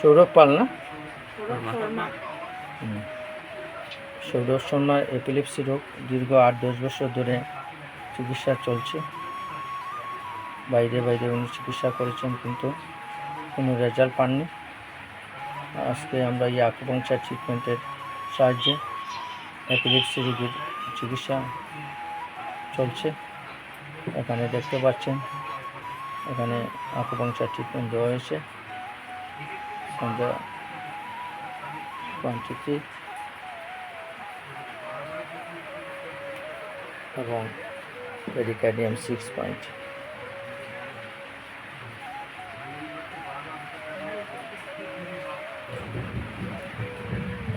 সৌরভ পাল না? শর্মা। সৌরভ শর্মার এপিলেপসি রোগ দীর্ঘ 8-10 বছর ধরে চিকিৎসা চলছে। বাইরে উনি চিকিৎসা করেছেন কিন্তু কোনো রেজাল্ট পাননি। আজকে আমরা এই আকুপাংচার ট্রিটমেন্টের সাহায্যে এপিলেপসি রোগীর চিকিৎসা চলছে। এখানে দেখতে পাচ্ছেন, এখানে আকুপাংচার ট্রিটমেন্ট দেওয়া হয়েছে। সন্ধ্যা কোয়ান্টিটি এবং পেরিকার্ডিয়াম 6 পয়েন্ট।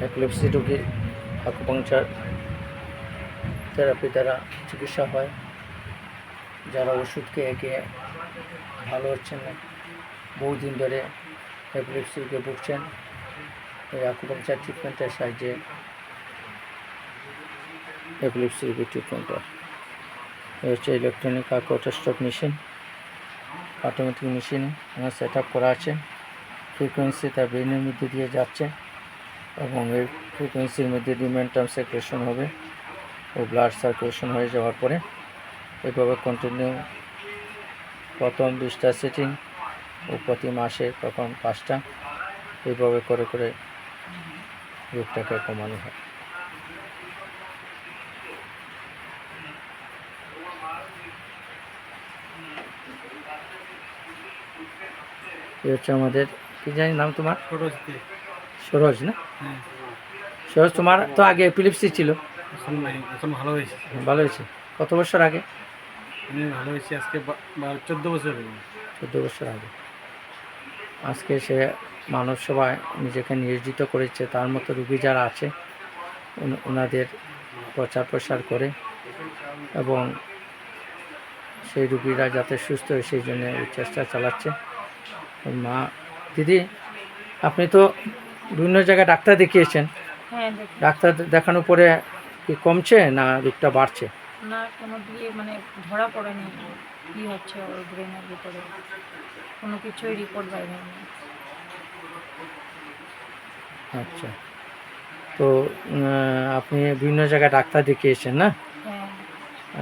এপিলেপসি রোগীর আকুপাংচার থেরাপি দ্বারা চিকিৎসা হয়। যারা ওষুধ খেয়ে ভালো হচ্ছেন না, বহুদিন ধরে এপিলেপসি রোগে ভুগছেন, এই আকুপাংচার ট্রিটমেন্টের সাহায্যে এপিলেপসি রোগীর ট্রিটমেন্ট হয়। এই হচ্ছে ইলেকট্রনিক অটোস্টপ মেশিন, অটোমেটিক মেশিন আমার সেট আপ করা আছে। ফ্রিকোয়েন্সি তার ব্রেনের মধ্যে দিয়ে যাচ্ছে এবং এই ফ্রিকোয়েন্সির মধ্যে দিয়ে মেন্টাম সার্কুলেশন হবে ও ব্লাড সার্কুলেশন হয়ে যাওয়ার পরে এভাবে কন্টিনিউ প্রথম 20টা সেটিং ও প্রতি মাসে তখন 5টা, এইভাবে করে রোগটাকে কমানো হয়। এই হচ্ছে আমাদের, কি জানি নাম তোমার? সরোজ না? সরোজ, তোমার তো আগে এপিলেপসি ছিল? এখন ভালো হয়েছে। ভালো হয়েছে। কত বছর আগে? ভালো হয়েছে আজকে 14 বছর। 14 বছর আগে। আজকে সে মানব সভায় নিজেকে নিয়োজিত করেছে। তার মতো রুগী যারা আছে ওনাদের প্রচার প্রসার করে এবং সেই রুগীরা যাতে সুস্থ হয় সেই জন্য এই চেষ্টা চালাচ্ছে। মা, দিদি, আপনি তো বিভিন্ন জায়গায় ডাক্তার দেখিয়েছেন। হ্যাঁ, ডাক্তার দেখানোর পরে কি কমছে না রোগটা বাড়ছে? না, কোনো দিয়ে মানে ধরা পড়েনি কী হচ্ছে ওর ব্রেনের ভিতরে, কোনো কিছুই রিপোর্ট বাইরে হয়নি। আচ্ছা, তো আপনি বিভিন্ন জায়গায় ডাক্তার দেখিয়েছেন না? হ্যাঁ।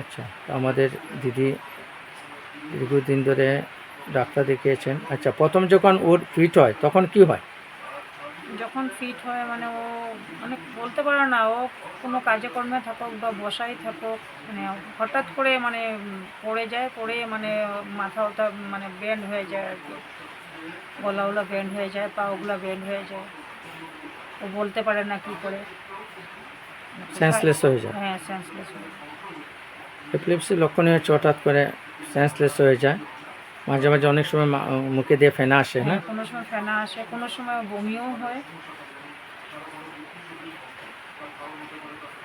আচ্ছা, আমাদের দিদি দীর্ঘদিন ধরে ডাক্তার দেখিয়েছেন। আচ্ছা, প্রথম যখন ওর ফিট হয় তখন কি হয়? যখন ফিট হয় মানে ও মানে বলতে পারে না, ও কোনো কাজে কর্মে থাকুক বা বসাই থাকুক, মানে হঠাৎ করে মানে পড়ে যায়, পড়ে মানে মাথা ওটা মানে বেন্ড হয়ে যায় আর কি, গলাগুলো বেন্ড হয়ে যায়, পাগুলো বেন্ড হয়ে যায়, ও বলতে পারে না কি করে, সেন্সলেস হয়ে যায়। হ্যাঁ, সেন্সলেস হয়ে যায়। এপিলেপসির লক্ষণীয় হচ্ছে হঠাৎ করে সেন্সলেস হয়ে যায়। মাঝে মাঝে অনেক সময় মুখে দিয়ে ফেনা আসে না? কোনো সময় ফেনা আসে, কোনো সময় বমিও হয়।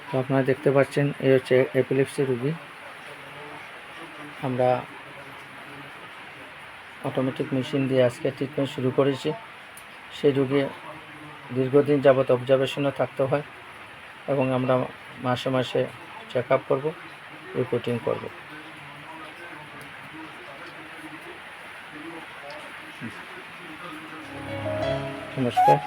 তো আপনারা দেখতে পাচ্ছেন, এই হচ্ছে এপিলেপসি রোগী। আমরা অটোমেটিক মেশিন দিয়ে আজকে ট্রিটমেন্ট শুরু করেছি। সেই রোগী দীর্ঘদিন যাবৎ অবজারভেশনে থাকতে হয় এবং আমরা মাসে মাসে চেক আপ করবো, রিপোর্টিং করব। নমস্কার।